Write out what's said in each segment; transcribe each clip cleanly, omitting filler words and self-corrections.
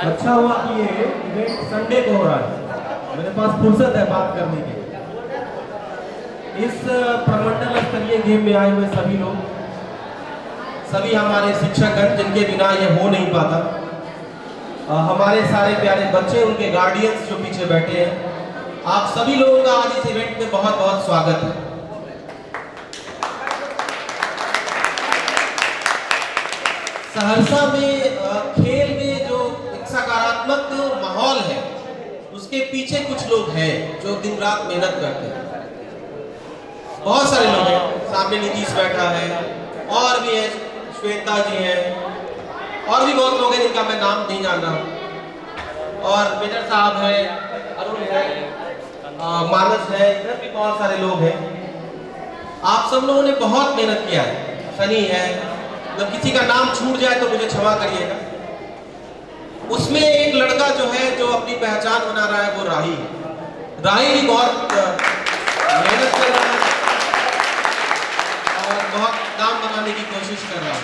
अच्छा हुआ कि ये इवेंट संडे को हो रहा है, मेरे पास फुर्सत है बात करने की। इस प्रमंडल स्तरीय गेम में आए हुए सभी लोग, सभी हमारे शिक्षकगण जिनके बिना ये हो नहीं पाता, हमारे सारे प्यारे बच्चे, उनके गार्डियंस जो पीछे बैठे हैं, आप सभी लोगों का आज इस इवेंट में बहुत बहुत स्वागत है। सहरसा में खेल में जो एक सकारात्मक माहौल है, उसके पीछे कुछ लोग हैं जो दिन रात मेहनत करते हैं। बहुत सारे लोग हैं, सामने नीतीश बैठा है, और भी है, श्वेता जी हैं, और भी बहुत लोग हैं जिनका मैं नाम नहीं जान रहा हूँ, और मेजर साहब है, अरुण है, मानस है, इधर भी बहुत सारे लोग हैं। आप सब लोगों ने बहुत मेहनत किया है। सनी है, जब किसी का नाम छूट जाए तो मुझे क्षमा करिएगा। उसमें एक लड़का जो है, जो अपनी पहचान बना रहा है, वो राही है। राही भी बहुत मेहनत कर रहा है और बहुत नाम बनाने की कोशिश कर रहा है।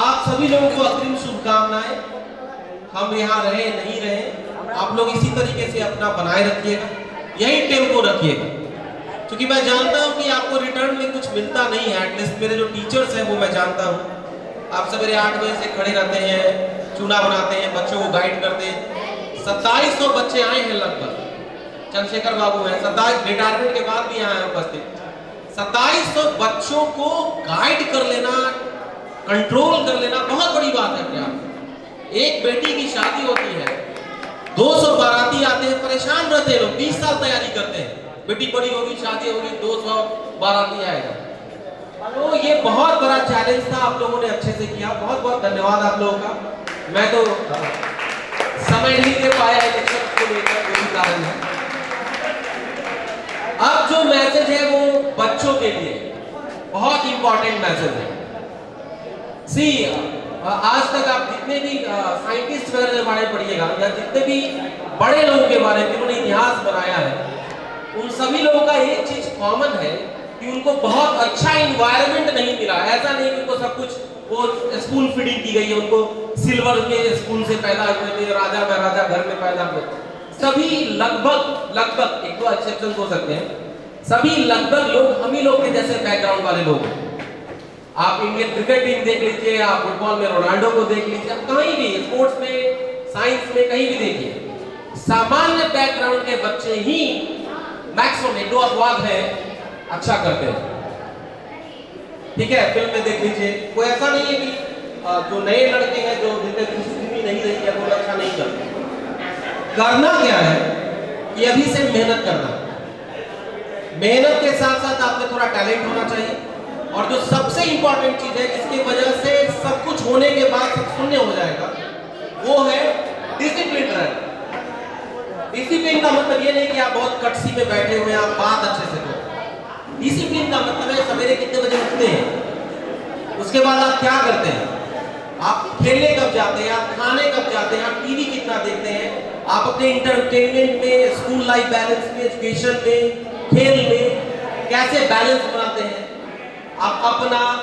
आप सभी लोगों को अग्रिम शुभकामनाएं। हम यहाँ रहे नहीं रहे, आप लोग इसी तरीके से अपना बनाए रखिएगा, यही टेम्पो रखिएगा, क्योंकि मैं जानता हूं कि आपको रिटर्न में कुछ मिलता नहीं है। एटलीस्ट मेरे जो टीचर्स हैं वो मैं जानता हूं, आप सवेरे 8 बजे से खड़े रहते हैं, चूना बनाते हैं, बच्चों को गाइड करते हैं। 2700 बच्चे आए हैं लगभग, चंद्रशेखर बाबू हैं, 27 रिटायरमेंट के बाद भी यहाँ हैं उपस्थित। 2700 बच्चों को गाइड कर लेना, कंट्रोल कर लेना बहुत बड़ी बात है। क्या एक बेटी की शादी होती है, 200 बाराती आते हैं, परेशान रहते हैं लोग, 20 साल तैयारी करते हैं, बेटी बड़ी होगी, शादी होगी, 200 बाराती आएगा। तो ये बहुत बड़ा चैलेंज था, आप लोगों ने अच्छे से किया, बहुत बहुत धन्यवाद आप लोगों का। मैं तो समय नहीं दे पाया इलेक्शन को लेकर, कोई कारण है। अब जो मैसेज है वो बच्चों के लिए बहुत इंपॉर्टेंट मैसेज है। सी आज तक आप जितने भी साइंटिस्ट वगैरह के बारे में पढ़िएगा, या जितने भी बड़े लोगों के बारे में जिन्होंने इतिहास बनाया है, उन सभी लोगों का एक चीज कॉमन है कि उनको बहुत अच्छा एनवायरनमेंट नहीं मिला। ऐसा नहीं कि उनको सब कुछ वो स्कूल फीडिंग की गई है, उनको सिल्वर के स्कूल से पैदा हुए थे, राजा महाराजा घर में पैदा हुए। सभी लगभग एक दो एक्सेप्शन हो सकते हैं, सभी लगभग लोग हम ही लोग के जैसे बैकग्राउंड वाले लोग हैं। आप इंडियन क्रिकेट टीम देख लीजिए, आप फुटबॉल में रोनाल्डो को देख लीजिए, आप कहीं भी स्पोर्ट्स में, साइंस में, कहीं भी देखिए, सामान्य बैकग्राउंड के बच्चे ही मैक्सिमम एक दो अपवाद है अच्छा करते हैं। ठीक है, फिल्म में देख लीजिए, कोई ऐसा नहीं है कि जो नए लड़के हैं, जो जिनके भी नहीं रही है, वो अच्छा नहीं करते। करना क्या है कि अभी से मेहनत करना, मेहनत के साथ साथ आप में थोड़ा टैलेंट होना चाहिए, और जो सबसे इंपॉर्टेंट चीज है जिसकी वजह से सब कुछ होने के बाद सब शून्य हो जाएगा, वो है डिसिप्लिन रहना। डिसिप्लिन का मतलब ये नहीं कि आप बहुत कटसी में बैठे हुए हैं, आप बात अच्छे से करो। डिसिप्लिन का मतलब है सवेरे कितने बजे उठते हैं, उसके बाद आप क्या करते हैं, आप खेलने कब जाते हैं, आप खाने कब जाते हैं, आप टीवी कितना देखते हैं, आप अपने इंटरटेनमेंट में, स्कूल लाइफ बैलेंस में, एजुकेशन में, खेल में कैसे बैलेंस बनाते हैं, आप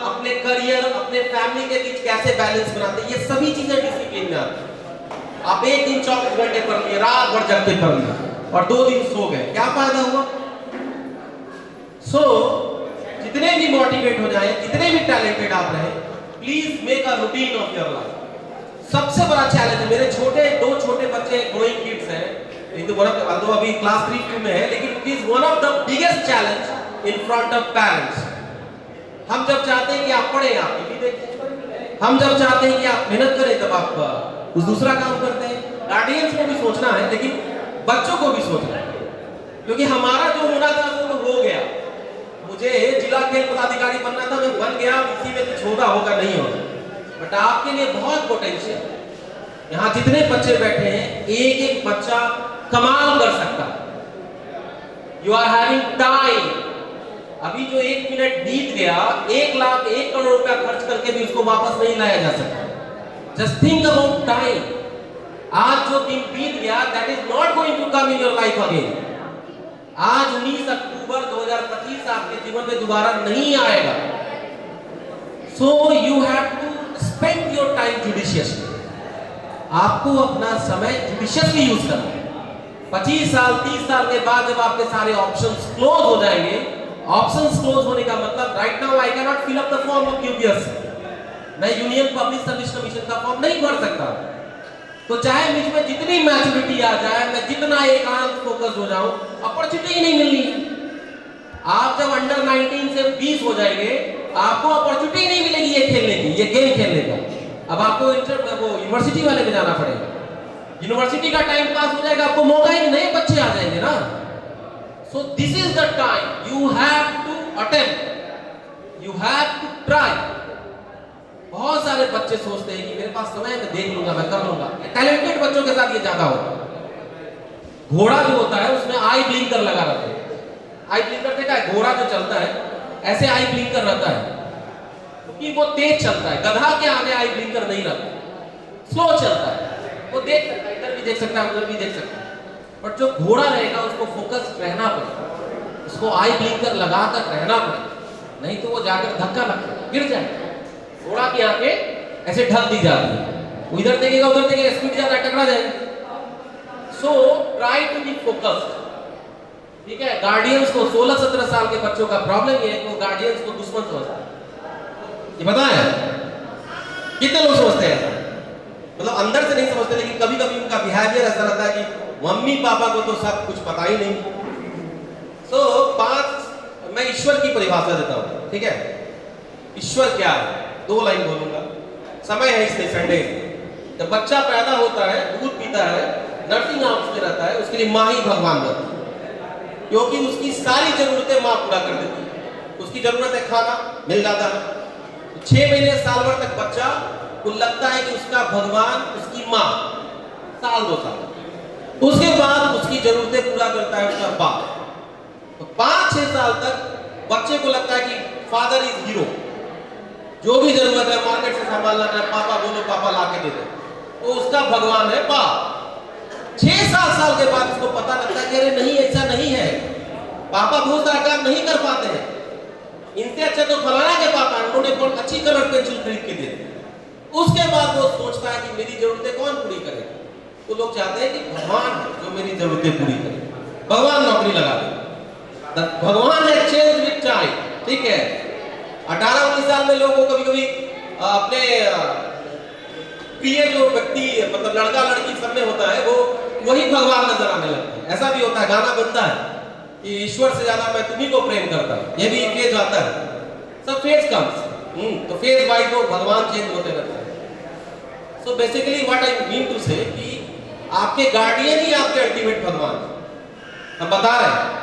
अपने करियर, अपने फैमिली के बीच कैसे बैलेंस बनाते हैं, ये सभी चीजें डिसिप्लिन में आती हैं। आप एक दिन 24 घंटे पढ़ लिए, रात भर जग के पढ़ लिए, और 2 दिन सो गए, क्या फायदा हुआ? जितने भी मोटिवेट हो जाए, जितने भी टैलेंटेड आप रहे, please make a routine of your life. सबसे बड़ा चैलेंज है, मेरे दो छोटे बच्चे ग्रोइंग किड्स हैं, तो अभी क्लास 3 में है, लेकिन it is one of the biggest challenge in front of parents. हम जब चाहते हैं कि आप पढ़ें, आप टीवी देखें, हम जब चाहते हैं कि आप मेहनत करें, तब आप कुछ दूसरा काम करते हैं। गार्डियंस को भी सोचना है, लेकिन बच्चों को भी सोचना है, क्योंकि हमारा जो होना था वो हो गया। मुझे जिला खेल पदाधिकारी बनना था, मैं बन गया, इसी में कुछ होगा नहीं होगा, बट आपके लिए बहुत पोटेंशियल। यहाँ जितने बच्चे बैठे हैं, एक एक बच्चा कमाल कर सकता है। You are having time. अभी जो 1 मिनट बीत गया, 1 लाख 1 करोड़ रुपया खर्च करके भी उसको वापस नहीं लाया जा सकता। Just think about time. आज जो दिन बीत गया, that is not going to come in your life again. आज 19 अक्टूबर 2025 आपके जीवन में दोबारा नहीं आएगा। So you have to spend your time judiciously. आपको अपना समय जुडिशियसली यूज करना है। 25 साल 30 साल के बाद जब आपके सारे ऑप्शंस क्लोज हो जाएंगे, ऑप्शंस क्लोज होने का मतलब right now I can not fill up the form of UPSC, मैं यूनियन पब्लिक सर्विस कमीशन का फॉर्म नहीं भर सकता। तो चाहे मुझ में जितनी मैच्योरिटी आ जाए, मैं जितना एकांत फोकस हो जाऊं, अपॉर्चुनिटी ही नहीं मिलनी है। आप जब अंडर 19 से 20 हो जाएंगे, आपको अपॉर्चुनिटी नहीं मिलेगी ये खेलने की, ये गेम खेलने का। अब आपको वो यूनिवर्सिटी वाले में जाना पड़ेगा, यूनिवर्सिटी का टाइम पास हो जाएगा, आपको मौका ही नए बच्चे आ जाएंगे ना। So this is the time you have to attempt, you have to try. बहुत सारे बच्चे सोचते हैं कि मेरे पास समय है, मैं देख लूंगा, मैं कर लूंगा। टैलेंटेड बच्चों के साथ ये ज्यादा होता है। घोड़ा जो होता है उसमें आई ब्लिंकर लगा रहता है। आई ब्लिंकर देखा है? घोड़ा जो चलता है ऐसे आई ब्लिंकर रहता है, क्योंकि वो तेज चलता है। गधा के आगे आई ब्लिंकर नहीं रहता, स्लो चलता है। वो देख सकता है, इधर भी देख सकता है, उधर भी देख सकता है। बट जो घोड़ा रहेगा उसको फोकस रहना पड़ेगा, उसको आई ब्लिंकर लगाकर रहना पड़ेगा, नहीं तो वो जाकर धक्का लग गिर जाएगा। घोड़ा की आंखें ऐसे ढक दी जाती है, वो इधर देखेगा उधर देखेगा, स्पीड ज्यादा टकरा जाएगा। So try to be focused, ठीक है। गार्डियंस को 16-17 साल के बच्चों का प्रॉब्लम ये है कि वो गार्डियंस को दुश्मन समझते हैं। ये पता है कितने लोग समझते हैं ऐसा, मतलब अंदर से नहीं समझते, लेकिन कभी कभी उनका बिहेवियर ऐसा रहता है कि मम्मी पापा को तो सब कुछ पता ही नहीं। सो 5 मैं ईश्वर की परिभाषा देता हूं, ठीक है। ईश्वर क्या है? 2 लाइन बोलूंगा, समय है इसलिए संडे। जब बच्चा पैदा होता है, दूध पीता है, नर्सिंग हाउस में रहता है, उसके लिए माँ ही भगवान बनती है, क्योंकि उसकी सारी जरूरतें माँ पूरा कर देती है। उसकी जरूरत है खाना, मिल जाता है। 6 महीने साल भर तक बच्चा को लगता है कि उसका भगवान उसकी माँ, साल 2 साल, उसके बाद उसकी जरूरतें पूरा करता है उसका बाप। तो 5-6 साल तक बच्चे को लगता है कि फादर इज हीरो, जो भी जरूरत है मार्केट से सामान लाना है, पापा बोलो पापा ला के दे दे, तो उसका भगवान है बाप। 6-7 साल के बाद उसको पता लगता है कि अरे नहीं, ऐसा नहीं है, पापा बहुत सारा काम नहीं कर पाते हैं, इनसे अच्छा तो फलाना के पापा, उन्होंने बहुत अच्छी कलर पेंसिल खरीद के दे दी। उसके बाद वो सोचता है कि मेरी जरूरतें कौन पूरी करे? तो लोग चाहते हैं कि भगवान है जो मेरी जरूरतें पूरी करे, भगवान नौकरी लगा दे। भगवान है चेंज विद टाइम, ठीक है। 18-19 साल में लोगों को कभी कभी अपने प्रिय जो व्यक्ति, मतलब लड़का लड़की सब में होता है, वो वही भगवान नजर आने लगता है। ऐसा भी होता है, गाना बनता है कि ईश्वर से ज्यादा मैं तुम्ही को प्रेम करता हूं। ये भी फेज आता है, सब फेज कम्स। तो फेज वाइज वो भगवान चेंज होते रहते हैं। So basically what I mean to say कि आपके गार्डियन ही आपके अल्टीमेट भगवान हैं। हम बता रहे हैं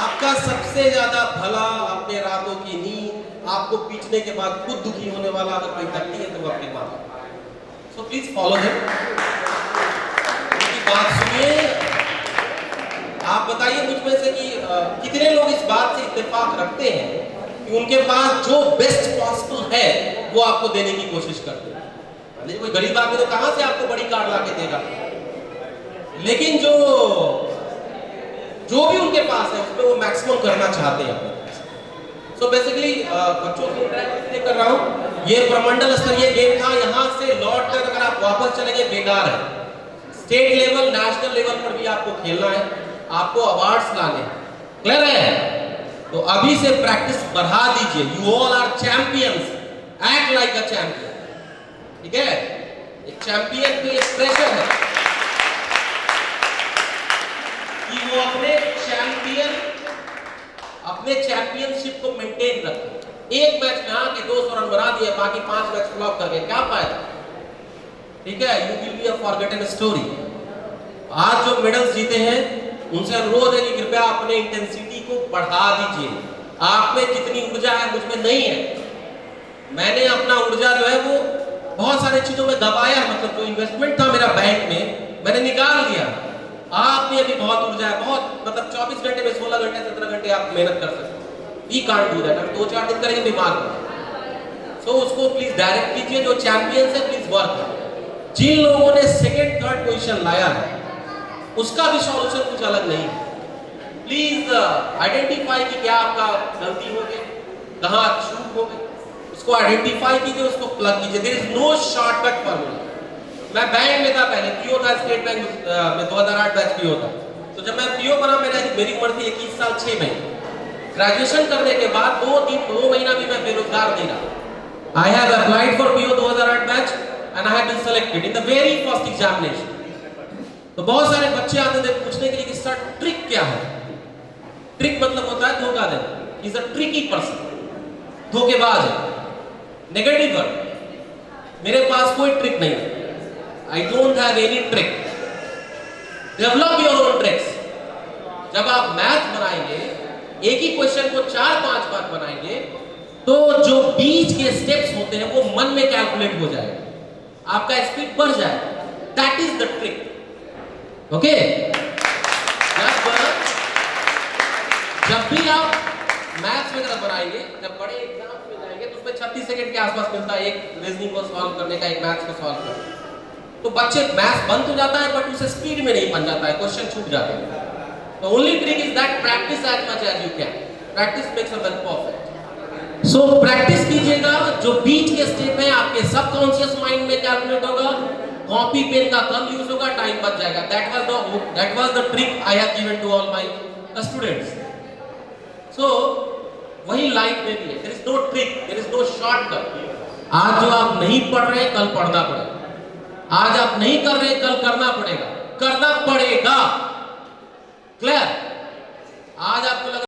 आपका सबसे ज्यादा भला, अपने रातों की नींद, आपको पीटने के बाद खुद दुखी होने वाला अगर कोई व्यक्ति है तो वो आपके माँ बाप। सो प्लीज फॉलो देम, उनकी बात सुनिए। आप बताइए मुझ में से कि कितने लोग इस बात से इत्तेफाक रखते हैं कि उनके पास जो बेस्ट पॉसिबल है वो आपको देने की कोशिश करते हैं। लेकिन कोई गरीब आदमी तो कहां से आपको बड़ी कार ला के देगा, लेकिन जो भी उनके पास है उसमें वो मैक्सिमम करना चाहते हैं। सो बेसिकली बच्चों को इंटरेक्ट कर रहा हूँ। ये प्रमंडल स्तरीय गेम था, यहाँ से लौट कर अगर आप वापस चलेंगे बेकार है। स्टेट लेवल, नेशनल लेवल पर भी आपको खेलना है, आपको अवार्ड्स लाने, क्लियर है? तो अभी से प्रैक्टिस बढ़ा दीजिए। You all are champions, act like a champion, ठीक है। एक चैंपियन पे एक प्रेशर है कि वो अपने चैंपियनशिप को मेंटेन रखे। एक मैच में आके 200 रन बना दिए, बाकी 5 मैच फ्लॉप कर गए, क्या फायदा? ठीक है, you will be a forgotten story. आज जो मेडल्स जीते हैं उनसे अनुरोध है कि कृपया अपने इंटेंसिटी को बढ़ा दीजिए। आप में जितनी ऊर्जा है मुझ में नहीं है। मैंने अपना ऊर्जा जो है वो बहुत सारी चीजों में दबाया, मतलब जो इन्वेस्टमेंट था मेरा बैंक में मैंने निकाल दिया। आप में अभी बहुत ऊर्जा है, बहुत, मतलब 24 घंटे में 16 घंटे 17 घंटे आप मेहनत कर सकते हो। We can't do that. हम 2-4 दिन करेंगे बीमार हो। सो उसको प्लीज डायरेक्ट कीजिए। जो चैंपियंस है प्लीज वर्क। जिन लोगों ने 2nd 3rd पोजीशन लाया है उसका भी सॉल्यूशन कुछ अलग नहीं है। प्लीज आइडेंटिफाई कि क्या आपका गलती हो गई, कहाँ चूक हो गई, उसको आइडेंटिफाई कीजिए, उसको प्लग कीजिए। There is no shortcut formula. मैं बैंक में था पहले, पीओ था स्टेट बैंक में, 2008 बैच पीओ था। तो जब मैं पीओ बना, मेरी उम्र थी 21 साल 6 महीने। ग्रेजुएशन करने के बाद 2 महीना भी मैं बेरोजगार नहीं रहा। I have applied for PO 2008 batch and I have been selected in the very first examination. तो बहुत सारे बच्चे आते थे पूछने के लिए कि सर ट्रिक क्या है। ट्रिक मतलब होता है धोखा देना। इज अ ट्रिकी पर्सन, धोखेबाज है, नेगेटिव वर्ड। मेरे पास कोई ट्रिक नहीं है। I don't have any trick. Develop your own tricks. जब आप मैथ बनाएंगे, एक ही क्वेश्चन को 4-5 बार बनाएंगे, तो जो बीच के स्टेप्स होते हैं वो मन में कैलकुलेट हो जाएगा, आपका स्पीड बढ़ जाएगा। That is the trick. Okay? जब भी आप मैथ्स वगैरह बनाएंगे, जब बड़े एग्जाम में जाएंगे तो उसमें 36 सेकंड के आसपास मिलता है एक रीजनिंग को सॉल्व करने का, एक मैथ्स को सॉल्व करने का। तो बच्चे मैथ्स बन तो जाता है बट उसे स्पीड में नहीं बन जाता है, क्वेश्चन छूट जाते हैं। The only trick is that practice as much as you can. Practice makes a man perfect. So practice कीजिएगा, जो बीच के स्टेप है आपके सबकॉन्शियस माइंड में कैलकुलेट होगा, कॉपी पेन का कम यूज होगा, टाइम बच जाएगा। That was the trick I have given to all my students. So वही लाइफ में भी है, there is no trick, there is no shortcut. आज जो आप नहीं पढ़ रहे कल पढ़ना पड़ेगा, आज आप नहीं कर रहे कल करना पड़ेगा, करना पड़ेगा। क्लियर? आज आपको लग